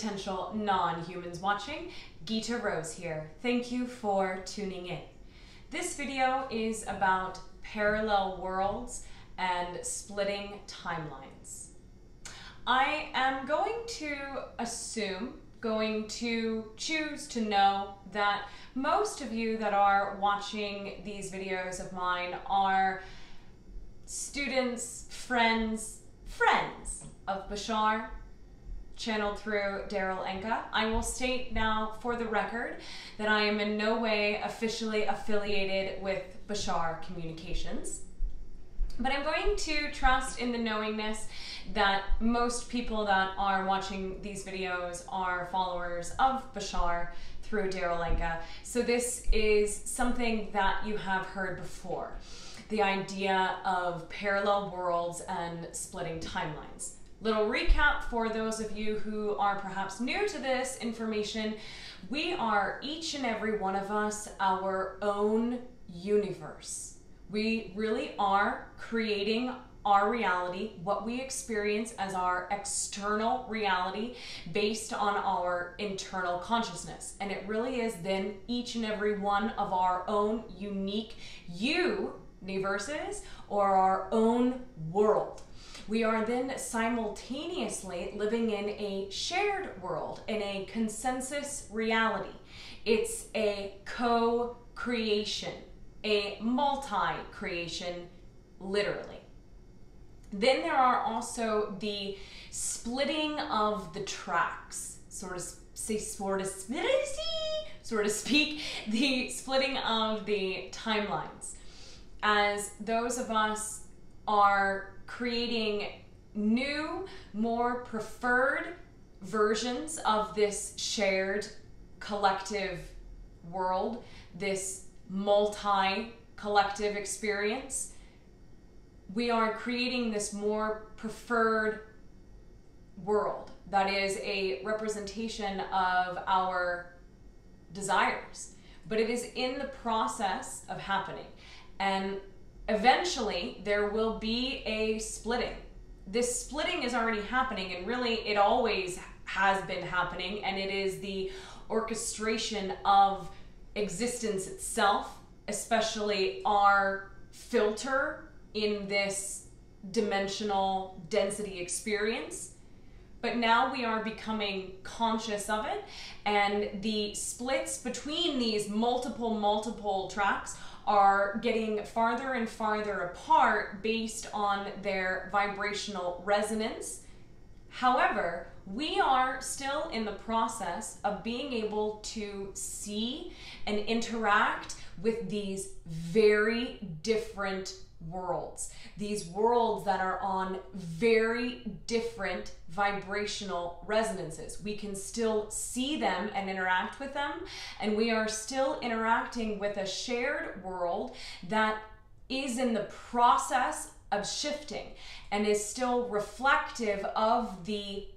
potential non-humans watching. Gita Rose here. Thank you for tuning in. This video is about parallel worlds and splitting timelines. I am going to choose to know that most of you that are watching these videos of mine are students, friends of Bashar, channeled through Daryl Enka. I will state now for the record that I am in no way officially affiliated with Bashar Communications, but I'm going to trust in the knowingness that most people that are watching these videos are followers of Bashar through Daryl Enka. So this is something that you have heard before. The idea of parallel worlds and splitting timelines. Little recap for those of you who are perhaps new to this information. We are, each and every one of us, our own universe. We really are creating our reality, what we experience as our external reality based on our internal consciousness. And it really is then each and every one of our own unique universes or our own world. We are then simultaneously living in a shared world, in a consensus reality. It's a co-creation, a multi-creation, literally. Then there are also the splitting of the tracks, so to speak, the splitting of the timelines. As those of us are creating new, more preferred versions of this shared collective world, this multi-collective experience, we are creating this more preferred world that is a representation of our desires, but it is in the process of happening. And eventually there will be a splitting. This splitting is already happening, and really it always has been happening, and it is the orchestration of existence itself, especially our filter in this dimensional density experience. But now we are becoming conscious of it, and the splits between these multiple tracks are getting farther and farther apart based on their vibrational resonance. However, we are still in the process of being able to see and interact with these very different worlds. These worlds that are on very different vibrational resonances. We can still see them and interact with them, and we are still interacting with a shared world that is in the process of shifting and is still reflective of the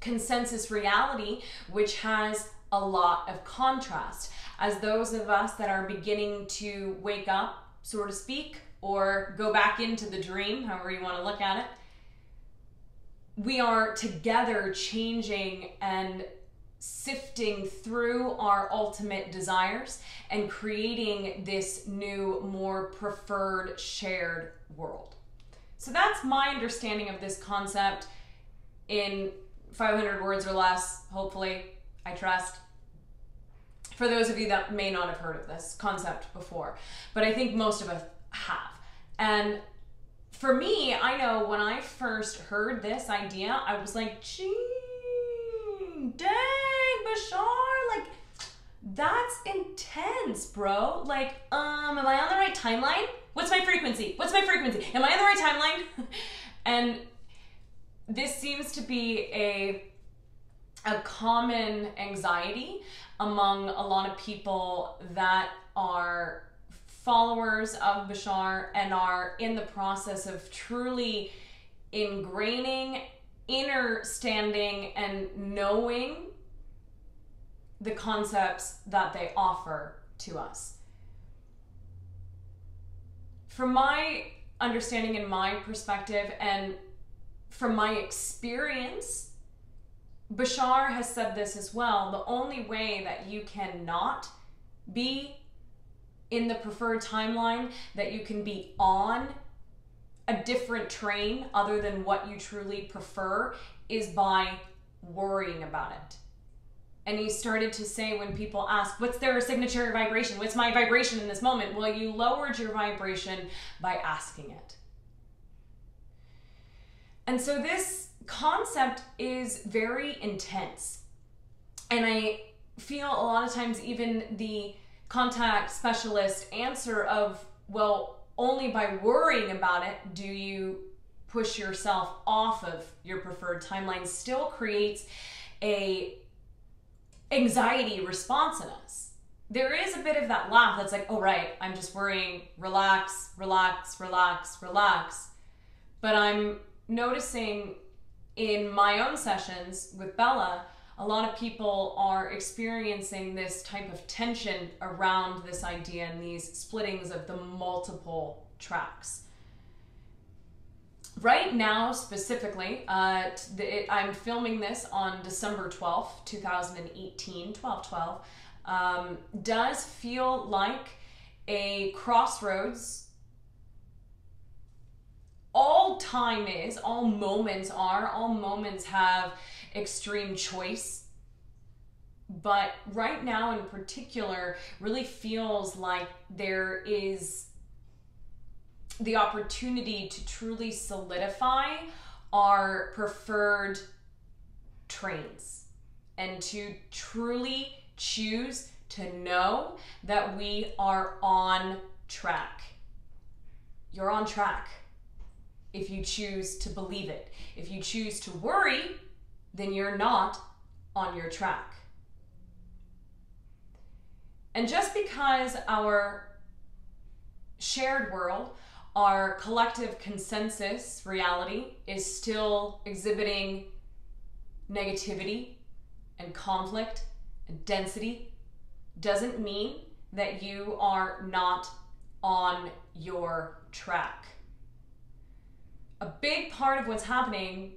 consensus reality, which has a lot of contrast. As those of us that are beginning to wake up, so to speak, or go back into the dream, however you want to look at it, we are together changing and sifting through our ultimate desires and creating this new, more preferred shared world. So that's my understanding of this concept in 500 words or less, hopefully, I trust. For those of you that may not have heard of this concept before, but I think most of us have. And for me, I know when I first heard this idea, I was like, gee, dang, Bashar, like, that's intense, bro. Like, am I on the right timeline? What's my frequency? What's my frequency? Am I on the right timeline? And this seems to be a common anxiety among a lot of people that are followers of Bashar and are in the process of truly ingraining, understanding, and knowing the concepts that they offer to us. From my understanding and my perspective, and from my experience Bashar has said this as well. The only way that you cannot be in the preferred timeline, that you can be on a different train other than what you truly prefer, is by worrying about it. And he started to say, when people ask, what's their signature vibration? What's my vibration in this moment? Well, you lowered your vibration by asking it. And so this concept is very intense. And I feel a lot of times even the contact specialist answer of, well, only by worrying about it do you push yourself off of your preferred timeline, still creates a anxiety response in us. There is a bit of that laugh that's like, oh right, I'm just worrying, relax, relax, relax, relax. But I'm noticing in my own sessions with Bella, a lot of people are experiencing this type of tension around this idea and these splittings of the multiple tracks. Right now, specifically, I'm filming this on December 12th, 2018, 12/12, does feel like a crossroads. All time is, all moments are, all moments have extreme choice. But right now in particular, really feels like there is the opportunity to truly solidify our preferred trains and to truly choose to know that we are on track. You're on track if you choose to believe it. If you choose to worry, then you're not on your track. And just because our shared world, our collective consensus reality is still exhibiting negativity and conflict and density, doesn't mean that you are not on your track. A big part of what's happening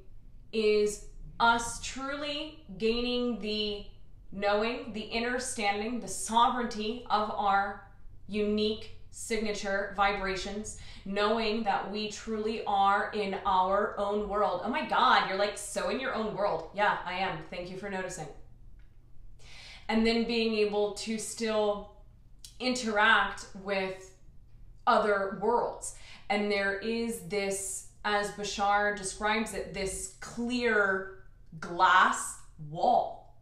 is us truly gaining the knowing, the understanding, the sovereignty of our unique signature vibrations, knowing that we truly are in our own world. Oh my God, you're like so in your own world. Yeah, I am. Thank you for noticing. And then being able to still interact with other worlds. And there is this, as Bashar describes it, this clear glass wall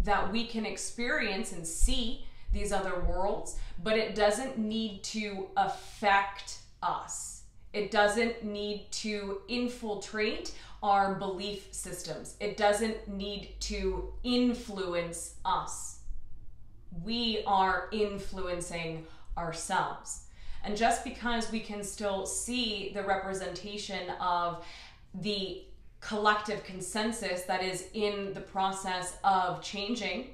that we can experience and see these other worlds, but it doesn't need to affect us. It doesn't need to infiltrate our belief systems. It doesn't need to influence us. We are influencing ourselves. And just because we can still see the representation of the collective consensus that is in the process of changing,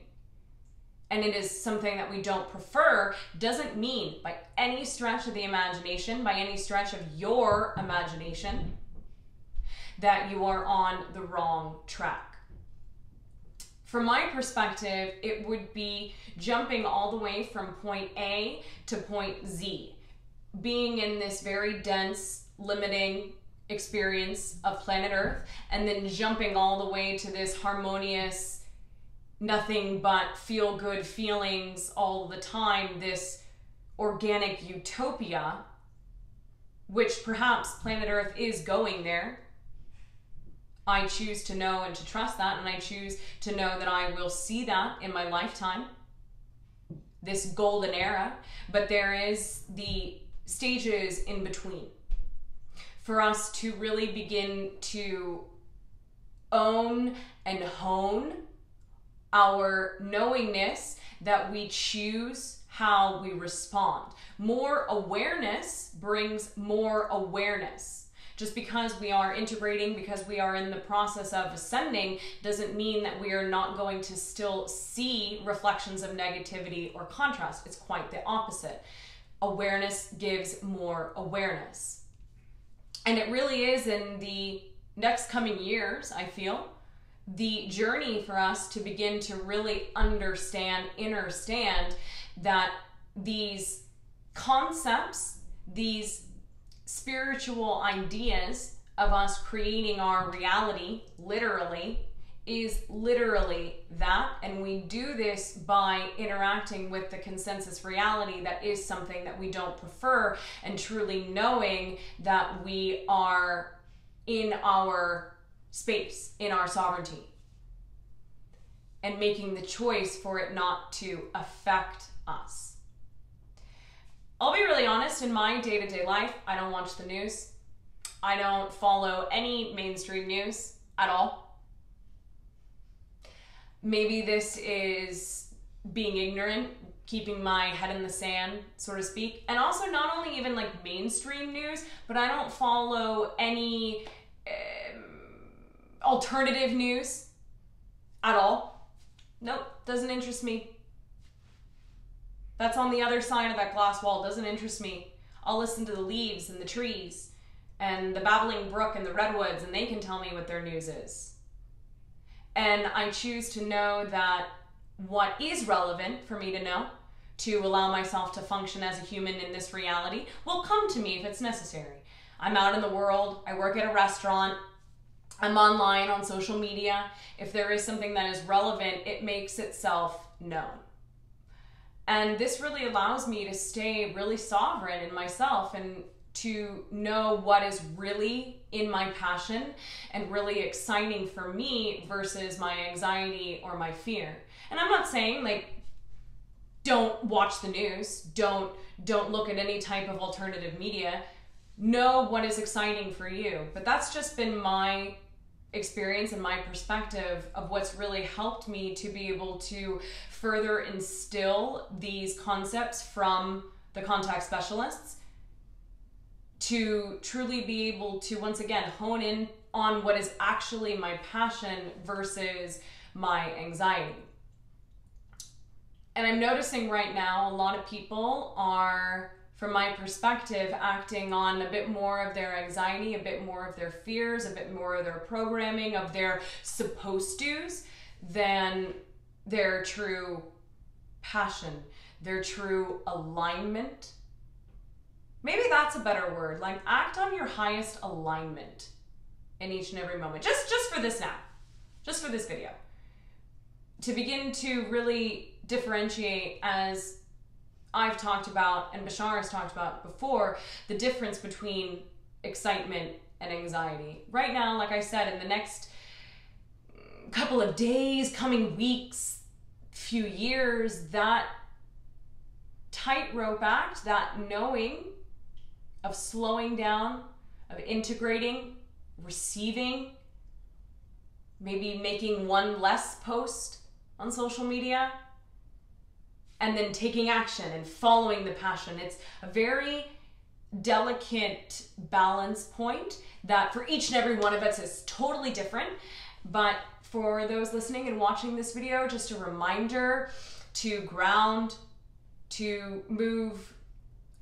and it is something that we don't prefer, doesn't mean by any stretch of the imagination, by any stretch of your imagination, that you are on the wrong track. From my perspective, it would be jumping all the way from point A to point Z, being in this very dense, limiting experience of planet Earth, and then jumping all the way to this harmonious, nothing but feel-good feelings all the time, this organic utopia, which perhaps planet Earth is going there. I choose to know and to trust that, and I choose to know that I will see that in my lifetime, this golden era. But there is the stages in between for us to really begin to own and hone our knowingness that we choose how we respond. More awareness brings more awareness. Just because we are integrating, because we are in the process of ascending, doesn't mean that we are not going to still see reflections of negativity or contrast. It's quite the opposite. Awareness gives more awareness. And it really is in the next coming years, I feel, the journey for us to begin to really understand that these concepts, these spiritual ideas of us creating our reality, literally, is literally that. And we do this by interacting with the consensus reality that is something that we don't prefer, and truly knowing that we are in our space, in our sovereignty, and making the choice for it not to affect us. I'll be really honest, in my day-to-day life, I don't watch the news. I don't follow any mainstream news at all. Maybe this is being ignorant, keeping my head in the sand, so to speak. And also not only even like mainstream news, but I don't follow any alternative news at all. Nope, doesn't interest me. That's on the other side of that glass wall, doesn't interest me. I'll listen to the leaves and the trees and the babbling brook and the redwoods, and they can tell me what their news is. And I choose to know that what is relevant for me to know, to allow myself to function as a human in this reality, will come to me if it's necessary. I'm out in the world, I work at a restaurant, I'm online on social media. If there is something that is relevant, it makes itself known. And this really allows me to stay really sovereign in myself and to know what is really in my passion and really exciting for me versus my anxiety or my fear. And I'm not saying like, don't watch the news, don't look at any type of alternative media. Know what is exciting for you. But that's just been my experience and my perspective of what's really helped me to be able to further instill these concepts from the contact specialists, to truly be able to once again hone in on what is actually my passion versus my anxiety. And I'm noticing right now a lot of people are, from my perspective, acting on a bit more of their anxiety, a bit more of their fears, a bit more of their programming, of their supposed to's, than their true passion, their true alignment. Maybe that's a better word. Like, act on your highest alignment in each and every moment. Just for this now, just for this video, to begin to really differentiate, as I've talked about and Bashar has talked about before, the difference between excitement and anxiety. Right now, like I said, in the next couple of days, coming weeks, few years, that tightrope act, that knowing of slowing down, of integrating, receiving, maybe making one less post on social media, and then taking action and following the passion. It's a very delicate balance point that for each and every one of us is totally different. But for those listening and watching this video, just a reminder to ground, to move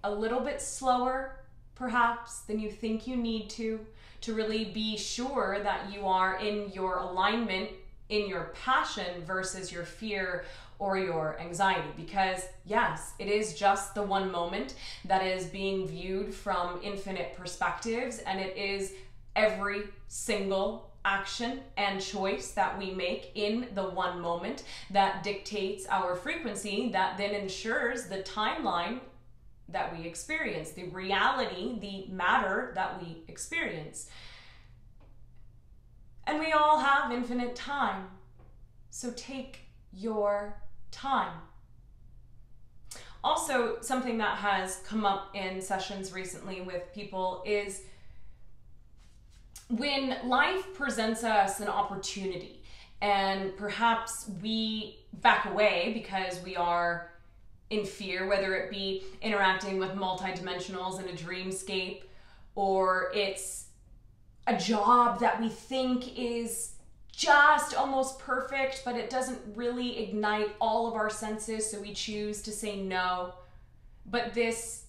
a little bit slower perhaps than you think you need to really be sure that you are in your alignment, in your passion versus your fear or your anxiety. Because yes, it is just the one moment that is being viewed from infinite perspectives, and it is every single action and choice that we make in the one moment that dictates our frequency, that then ensures the timeline that we experience, the reality, the matter that we experience. And we all have infinite time, so take your time. Also, something that has come up in sessions recently with people is when life presents us an opportunity and perhaps we back away because we are in fear, whether it be interacting with multidimensionals in a dreamscape, or it's a job that we think is just almost perfect, but it doesn't really ignite all of our senses, so we choose to say no. But this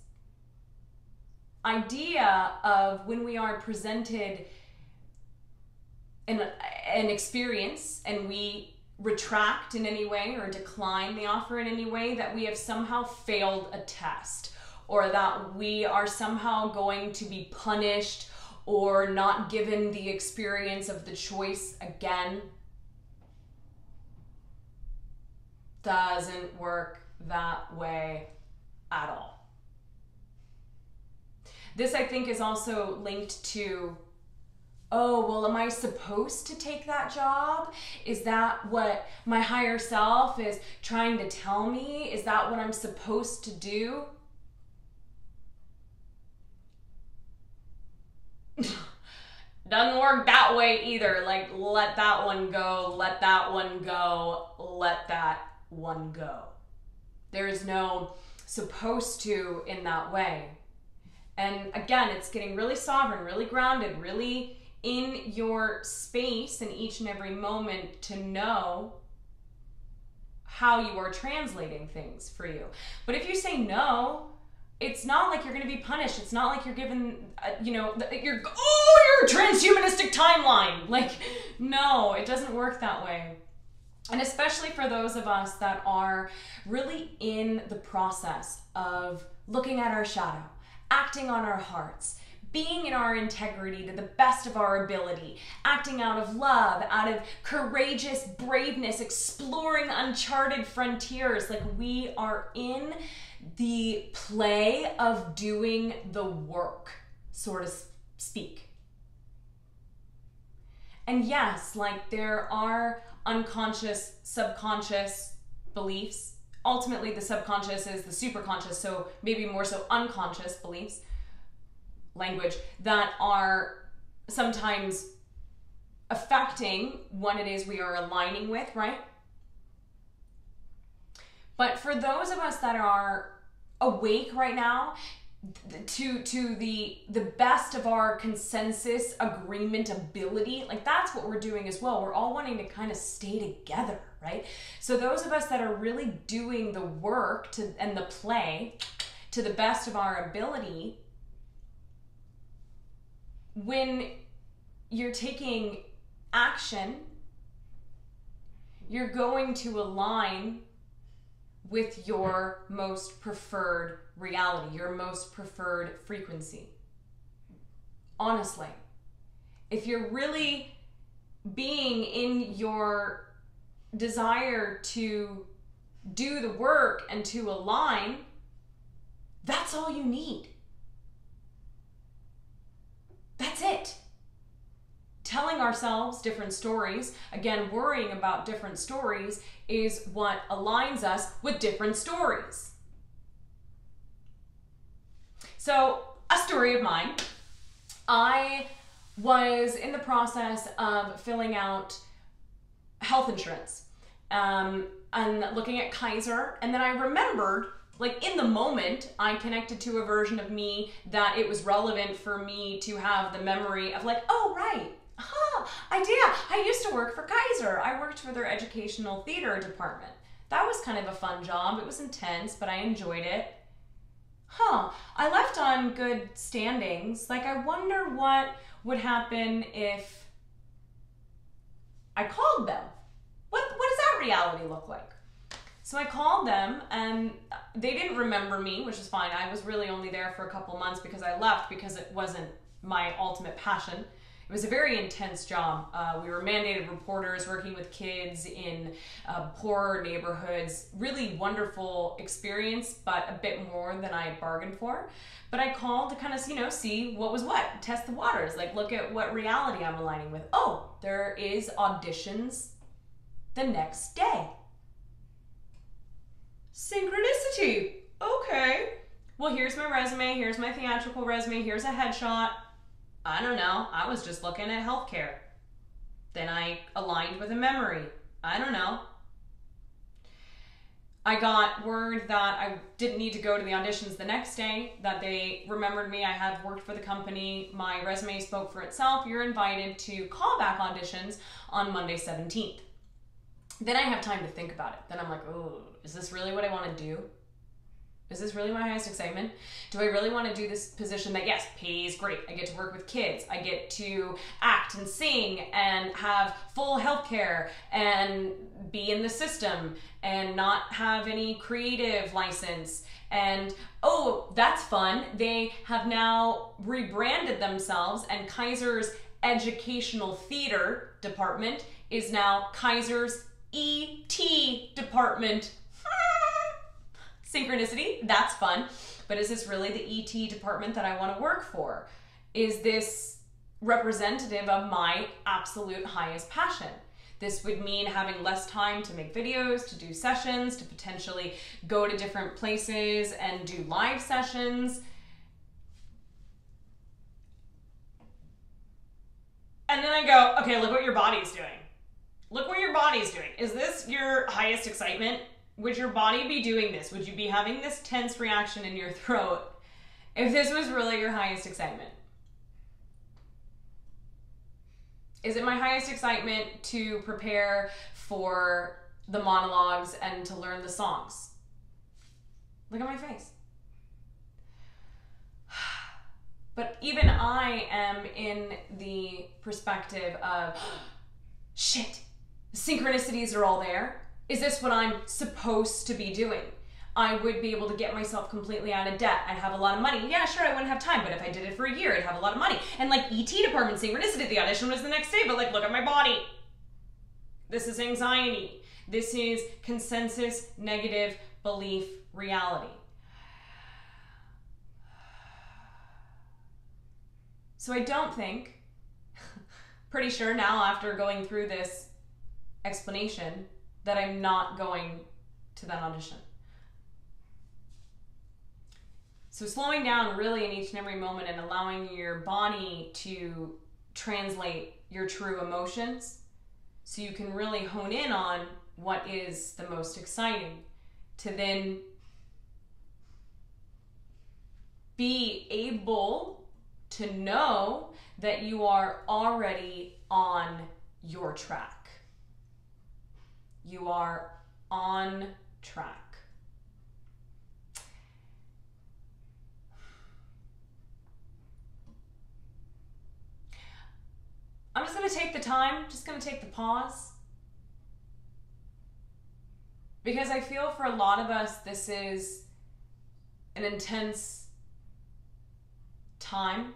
idea of when we are presented an experience and we retract in any way or decline the offer in any way, that we have somehow failed a test, or that we are somehow going to be punished or not given the experience of the choice again. Doesn't work that way at all. This, I think, is also linked to, oh, well, am I supposed to take that job? Is that what my higher self is trying to tell me? Is that what I'm supposed to do? Doesn't work that way either. Like, let that one go, let that one go, let that one go. There is no supposed to in that way. And again, it's getting really sovereign, really grounded, really in your space in each and every moment to know how you are translating things for you. But if you say no, it's not like you're going to be punished. It's not like you're given, you're a transhumanistic timeline. Like, no, it doesn't work that way. And especially for those of us that are really in the process of looking at our shadow, acting on our hearts, being in our integrity to the best of our ability, acting out of love, out of courageous braveness, exploring uncharted frontiers. Like, we are in the play of doing the work, so to speak. And yes, like, there are unconscious, subconscious beliefs. Ultimately, the subconscious is the superconscious, so maybe more so unconscious beliefs, language, that are sometimes affecting what it is we are aligning with, right? But for those of us that are awake right now, to the best of our consensus agreement ability, like, that's what we're doing as well. We're all wanting to kind of stay together, right? So those of us that are really doing the work and the play to the best of our ability, when you're taking action, you're going to align with your most preferred reality, your most preferred frequency. Honestly, if you're really being in your desire to do the work and to align, that's all you need. That's it. Telling ourselves different stories, again, worrying about different stories, is what aligns us with different stories. So, a story of mine. I was in the process of filling out health insurance and looking at Kaiser, and then I remembered, like, in the moment, I connected to a version of me that it was relevant for me to have the memory of, like, oh, right. I used to work for Kaiser. I worked for their educational theater department. That was kind of a fun job. It was intense, but I enjoyed it. I left on good standings. Like, I wonder what would happen if I called them. What does that reality look like? So I called them, and they didn't remember me, which is fine. I was really only there for a couple months because I left because it wasn't my ultimate passion. It was a very intense job. We were mandated reporters working with kids in poorer neighborhoods. Really wonderful experience, but a bit more than I bargained for. But I called to kind of, see what was what, test the waters, like, look at what reality I'm aligning with. Oh, there is auditions the next day. Synchronicity. Okay. Well, here's my resume. Here's my theatrical resume. Here's a headshot. I don't know. I was just looking at healthcare. Then I aligned with a memory. I don't know. I got word that I didn't need to go to the auditions the next day, that they remembered me. I had worked for the company. My resume spoke for itself. You're invited to callback auditions on Monday 17th. Then I have time to think about it. Then I'm like, oh, is this really what I want to do? Is this really my highest excitement? Do I really want to do this position that, yes, pays great. I get to work with kids. I get to act and sing and have full healthcare and be in the system and not have any creative license. And, oh, that's fun. They have now rebranded themselves, and Kaiser's educational theater department is now Kaiser's ET department. Synchronicity, that's fun. But is this really the ET department that I want to work for? Is this representative of my absolute highest passion? This would mean having less time to make videos, to do sessions, to potentially go to different places and do live sessions. And then I go, okay, look what your body's doing. Look what your body's doing. Is this your highest excitement? Would your body be doing this? Would you be having this tense reaction in your throat if this was really your highest excitement? Is it my highest excitement to prepare for the monologues and to learn the songs? Look at my face. But even I am in the perspective of, shit, the synchronicities are all there. Is this what I'm supposed to be doing? I would be able to get myself completely out of debt. I'd have a lot of money. Yeah, sure, I wouldn't have time, but if I did it for a year, I'd have a lot of money. And like ET department synchronicity, the audition was the next day, but like, look at my body. This is anxiety. This is consensus, negative belief, reality. So I don't think, pretty sure now after going through this explanation, that I'm not going to that audition. So slowing down really in each and every moment and allowing your body to translate your true emotions so you can really hone in on what is the most exciting, to then be able to know that you are already on your track. You are on track. I'm just going to take the time, just going to take the pause. Because I feel for a lot of us, this is an intense time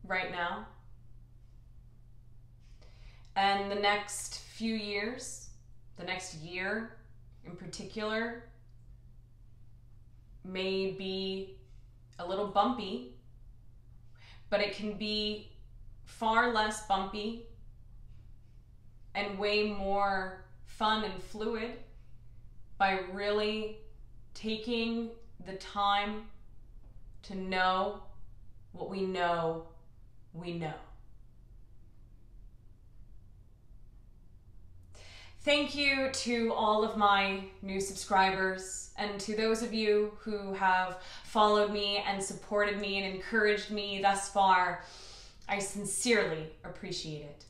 right now. And the next few years, the next year in particular, may be a little bumpy, but it can be far less bumpy and way more fun and fluid by really taking the time to know what we know we know. Thank you to all of my new subscribers and to those of you who have followed me and supported me and encouraged me thus far. I sincerely appreciate it.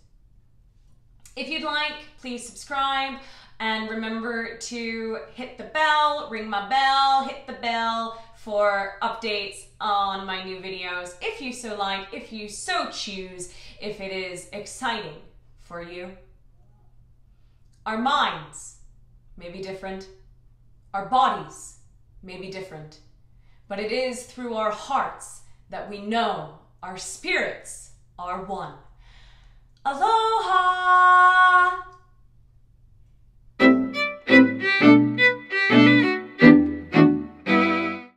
If you'd like, please subscribe and remember to hit the bell, ring my bell, hit the bell for updates on my new videos if you so like, if you so choose, if it is exciting for you. Our minds may be different, our bodies may be different, but it is through our hearts that we know our spirits are one. Aloha!